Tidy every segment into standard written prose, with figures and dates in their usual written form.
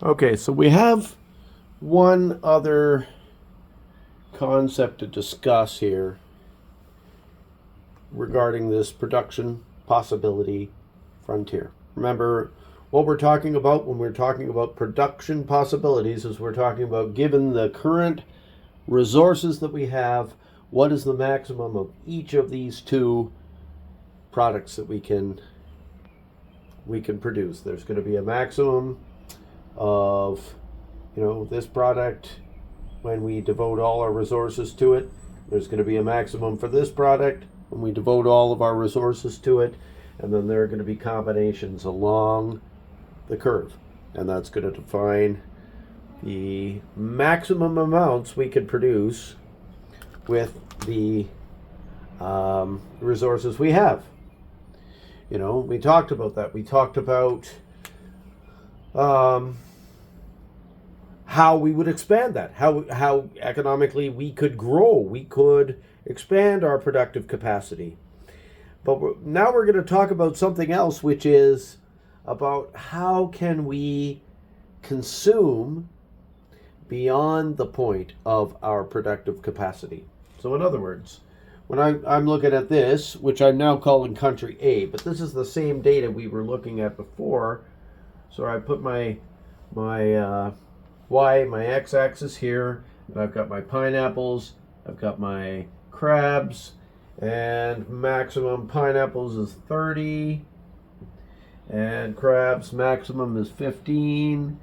Okay, so we have one other concept to discuss here regarding this production possibility frontier. Remember, what we're talking about when we're talking about production possibilities is we're talking about, given the current resources that we have, what is the maximum of each of these two products that we can produce. There's going to be a maximum of, this product when we devote all our resources to it. There's going to be a maximum for this product when we devote all of our resources to it. And then there are going to be combinations along the curve. And that's going to define the maximum amounts we could produce with the resources we have. We talked about that. We talked about how we would expand that, how economically we could grow, we could expand our productive capacity. But now we're going to talk about something else, which is about how can we consume beyond the point of our productive capacity. So in other words, when I'm looking at this, which I'm now calling country A, but this is the same data we were looking at before. So I put my Y, my x-axis here, and I've got my pineapples, I've got my crabs, and maximum pineapples is 30, and crabs maximum is 15.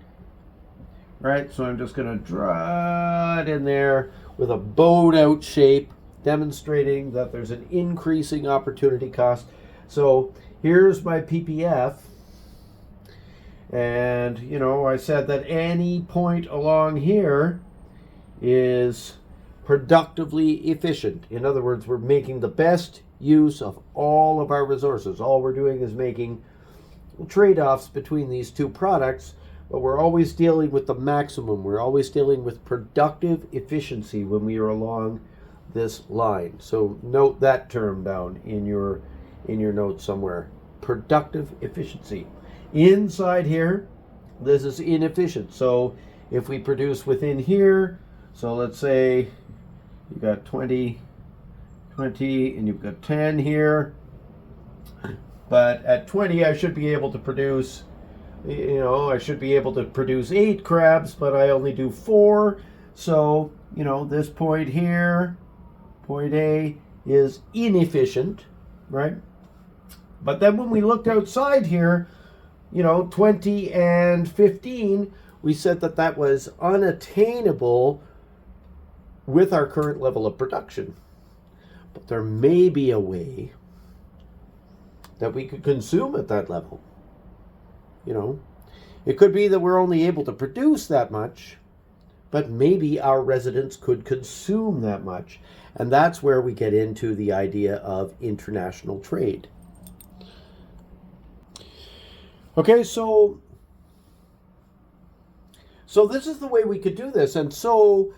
Right, so I'm just going to draw it in there with a bowed out shape, demonstrating that there's an increasing opportunity cost. So here's my PPF. And, I said that any point along here is productively efficient. In other words, we're making the best use of all of our resources. All we're doing is making trade-offs between these two products, but we're always dealing with the maximum. We're always dealing with productive efficiency when we are along this line. So note that term down in your notes somewhere. Productive efficiency. Inside here, this is inefficient. So if we produce within here, so let's say you've got 20, and you've got 10 here. But at 20, I should be able to produce, I should be able to produce 8 crabs, but I only do 4. So, this point here, point A, is inefficient, right? But then when we looked outside here, 20 and 15, we said that was unattainable with our current level of production. But there may be a way that we could consume at that level. It could be that we're only able to produce that much, but maybe our residents could consume that much. And that's where we get into the idea of international trade. Okay, so this is the way we could do this. And so,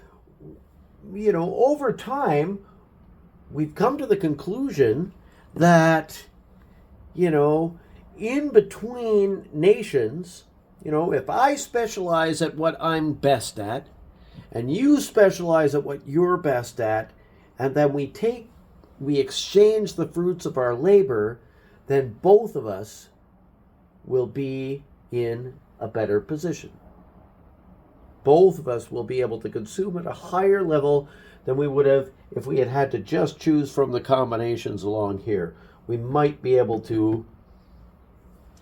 over time, we've come to the conclusion that, in between nations, if I specialize at what I'm best at, and you specialize at what you're best at, and then we exchange the fruits of our labor, then both of us will be in a better position. Both of us will be able to consume at a higher level than we would have if we had to just choose from the combinations along here. We might be able to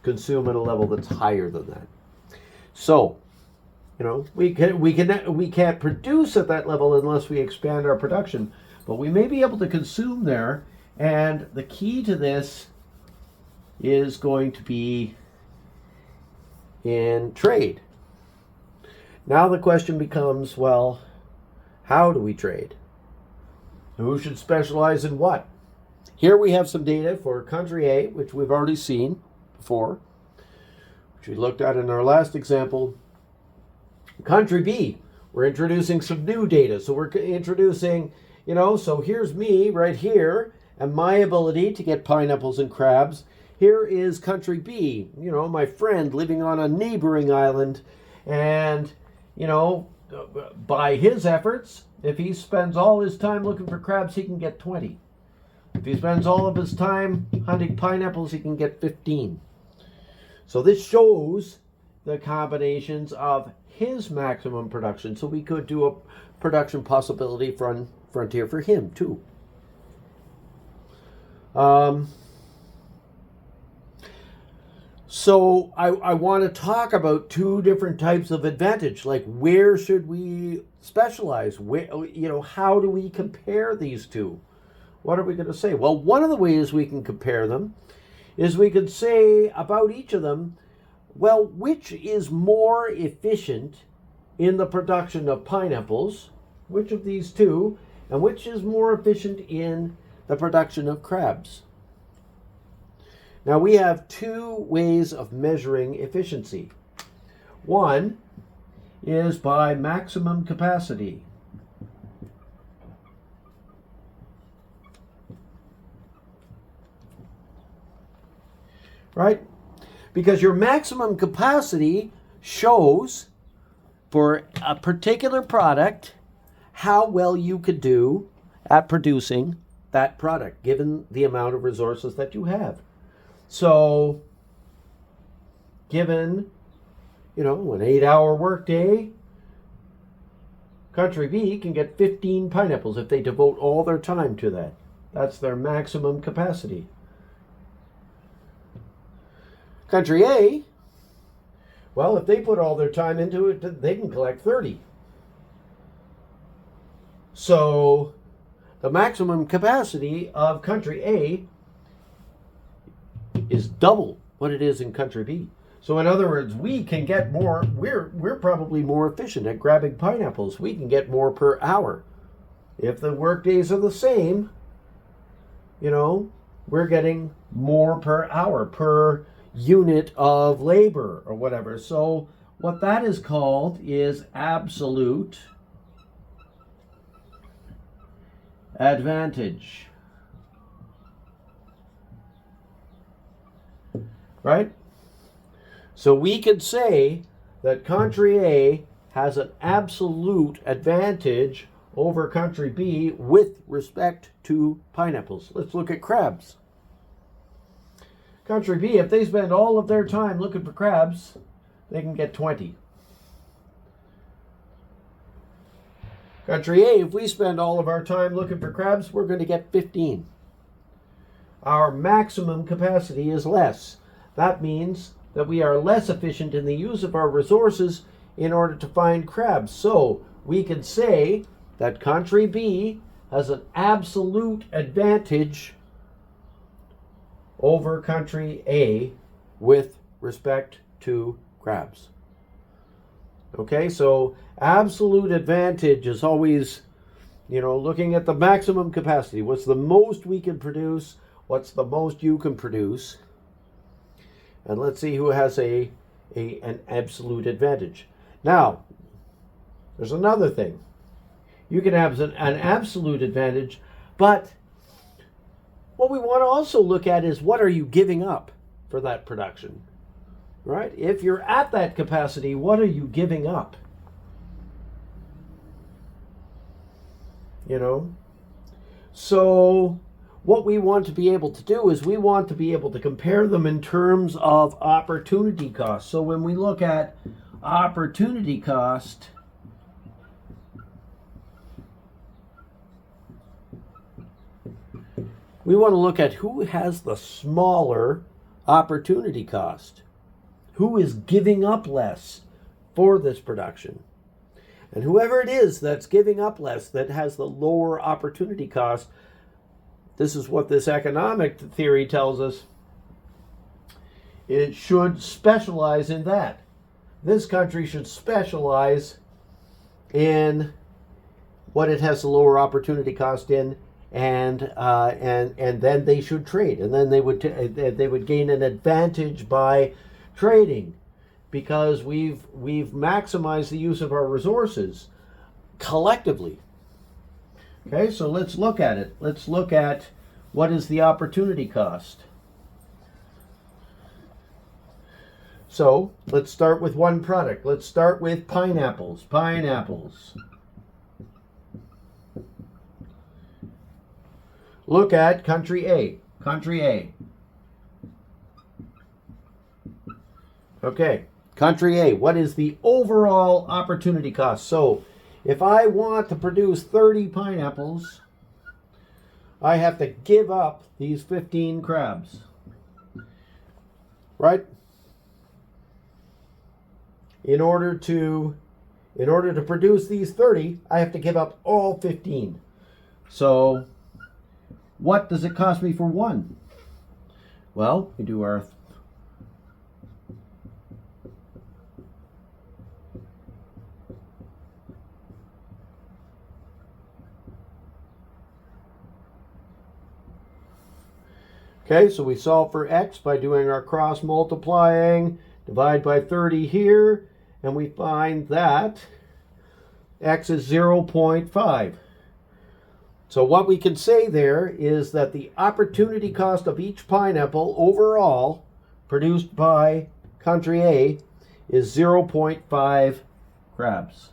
consume at a level that's higher than that. So, we can't produce at that level unless we expand our production, but we may be able to consume there. And the key to this is going to be in trade. Now the question becomes, well, how do we trade? Who should specialize in what? Here we have some data for country A, which we've already seen before, which we looked at in our last example. Country B, we're introducing some new data. So we're introducing, so here's me right here and my ability to get pineapples and crabs. Here is country B, my friend living on a neighboring island, And, by his efforts, if he spends all his time looking for crabs, he can get 20. If he spends all of his time hunting pineapples, he can get 15. So this shows the combinations of his maximum production. So we could do a production possibility frontier for him too. So I want to talk about two different types of advantage. Like, where should we specialize? How do we compare these two? What are we going to say? Well, one of the ways we can compare them is we could say about each of them, well, which is more efficient in the production of pineapples, which of these two, and which is more efficient in the production of crabs? Now, we have two ways of measuring efficiency. One is by maximum capacity. Right? Because your maximum capacity shows for a particular product how well you could do at producing that product, given the amount of resources that you have. So, given, an 8-hour workday, Country B can get 15 pineapples if they devote all their time to that. That's their maximum capacity. Country A, well, if they put all their time into it, they can collect 30. So, the maximum capacity of Country A is double what it is in Country B. So in other words, we can get more, we're probably more efficient at grabbing pineapples. We can get more per hour. If the work days are the same, we're getting more per hour, per unit of labor or whatever. So what that is called is absolute advantage. Right? So we could say that Country A has an absolute advantage over Country B with respect to pineapples. Let's look at crabs. Country B, if they spend all of their time looking for crabs, they can get 20. Country A, if we spend all of our time looking for crabs, we're going to get 15. Our maximum capacity is less. That means that we are less efficient in the use of our resources in order to find crabs. So we can say that Country B has an absolute advantage over Country A with respect to crabs. Okay, so absolute advantage is always, looking at the maximum capacity. What's the most we can produce? What's the most you can produce? And let's see who has an absolute advantage. Now, there's another thing. You can have an absolute advantage, but what we want to also look at is, what are you giving up for that production? Right? If you're at that capacity, what are you giving up? So what we want to be able to do is we want to be able to compare them in terms of opportunity cost. So when we look at opportunity cost, we want to look at who has the smaller opportunity cost, who is giving up less for this production. And whoever it is that's giving up less, that has the lower opportunity cost, this is what this economic theory tells us, it should specialize in that. This country should specialize in what it has the lower opportunity cost in, and then they should trade, and then they would gain an advantage by trading, because we've maximized the use of our resources collectively. Okay, so let's look at it. Let's look at what is the opportunity cost. So let's start with one product. Let's start with pineapples. Pineapples. Look at country A. Country A. Okay, country A. What is the overall opportunity cost? So if I want to produce 30 pineapples, I have to give up these 15 crabs. Right? In order to produce these 30, I have to give up all 15. So what does it cost me for one? Well, we do our okay, so we solve for x by doing our cross multiplying, divide by 30 here, and we find that x is 0.5. So what we can say there is that the opportunity cost of each pineapple overall produced by country A is 0.5 crabs.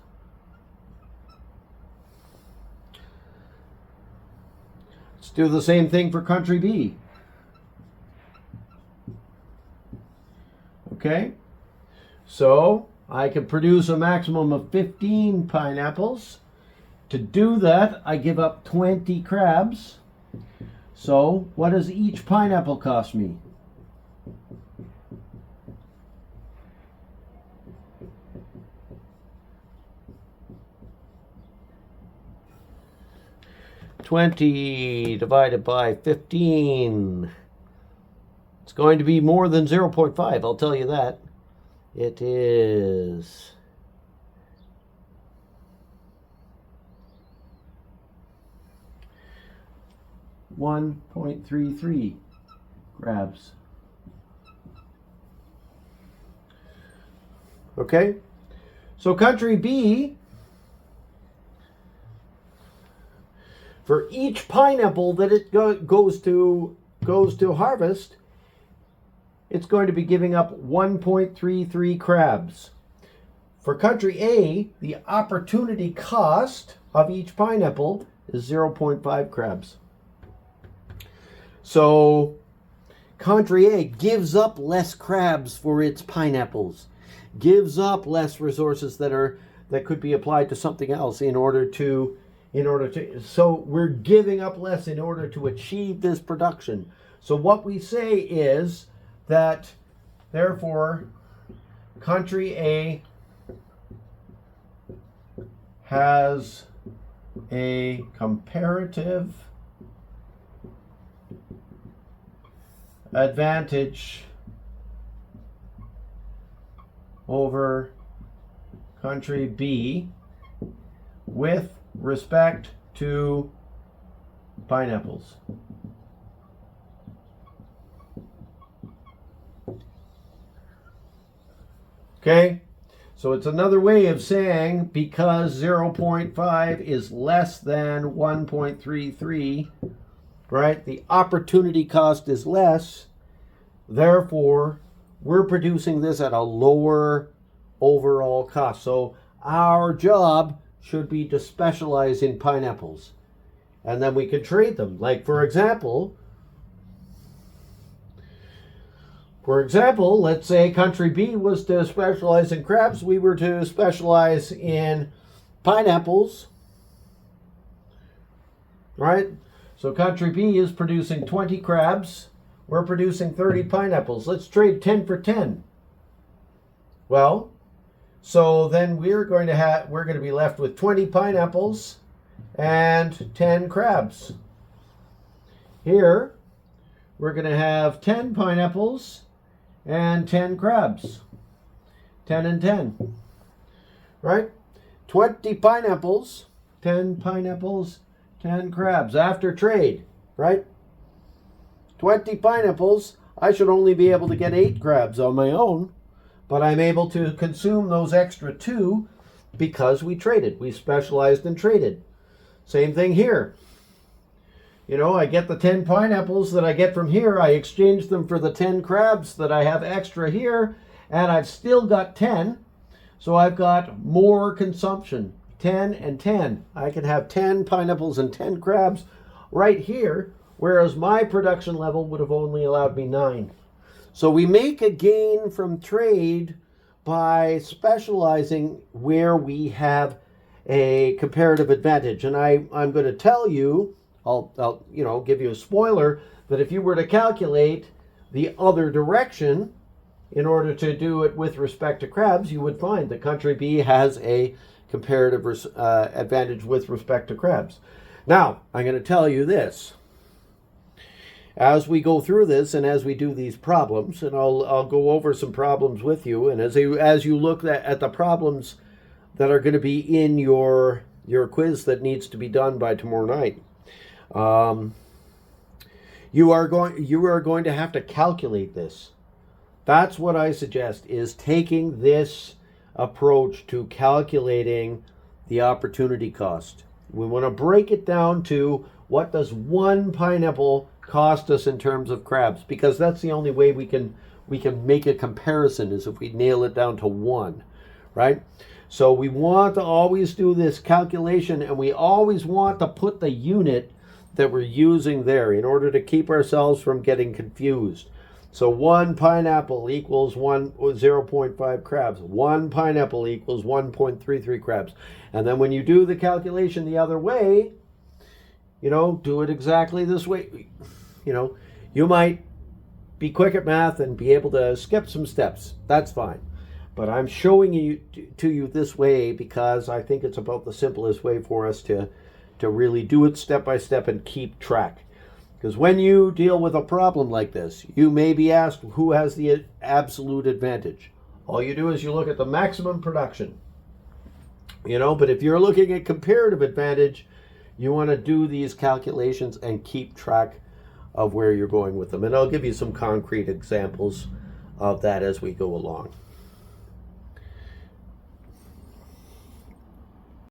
Let's do the same thing for country B. Okay, so I can produce a maximum of 15 pineapples. To do that, I give up 20 crabs. So what does each pineapple cost me? $20 divided by 15. It's going to be more than 0.5, I'll tell you that. It is 1.33 crabs. Okay, so country B, for each pineapple that it goes to harvest, it's going to be giving up 1.33 crabs. For country A, the opportunity cost of each pineapple is 0.5 crabs. So country A gives up less crabs for its pineapples, gives up less resources that could be applied to something else in order to so we're giving up less in order to achieve this production. So what we say is that therefore country A has a comparative advantage over country B with respect to pineapples. Okay, so it's another way of saying because 0.5 is less than 1.33, right? The opportunity cost is less. Therefore, we're producing this at a lower overall cost. So our job should be to specialize in pineapples. And then we can trade them. Like, for example, let's say country B was to specialize in crabs. We were to specialize in pineapples, right? So country B is producing 20 crabs. We're producing 30 pineapples. Let's trade 10 for 10. Well, so then we're going to be left with 20 pineapples and 10 crabs. Here, we're going to have 10 pineapples and 10 crabs. 10 and 10. Right? 20 pineapples, 10 pineapples, 10 crabs after trade, right? 20 pineapples, I should only be able to get 8 crabs on my own, but I'm able to consume those extra 2 because we traded. We specialized and traded. Same thing here. You know, I get the 10 pineapples that I get from here, I exchange them for the 10 crabs that I have extra here, and I've still got 10, so I've got more consumption. 10 and 10. I can have 10 pineapples and 10 crabs right here, whereas my production level would have only allowed me 9. So we make a gain from trade by specializing where we have a comparative advantage. And I'm going to tell you, I'll give you a spoiler, that if you were to calculate the other direction in order to do it with respect to crabs, you would find that country B has a comparative advantage with respect to crabs. Now, I'm going to tell you this. As we go through this and as we do these problems, and I'll go over some problems with you, and as you look at the problems that are going to be in your quiz that needs to be done by tomorrow night, you are going to have to calculate this. That's what I suggest, is taking this approach to calculating the opportunity cost. We want to break it down to what does one pineapple cost us in terms of crabs, because that's the only way we can make a comparison, is if we nail it down to 1, right? So we want to always do this calculation, and we always want to put the unit that we're using there in order to keep ourselves from getting confused. So 1 pineapple equals 0.5 crabs. 1 pineapple equals 1.33 crabs. And then when you do the calculation the other way, do it exactly this way. You might be quick at math and be able to skip some steps. That's fine. But I'm showing you to you this way because I think it's about the simplest way for us to really do it step by step and keep track. Because when you deal with a problem like this, you may be asked who has the absolute advantage. All you do is you look at the maximum production. But if you're looking at comparative advantage, you want to do these calculations and keep track of where you're going with them. And I'll give you some concrete examples of that as we go along.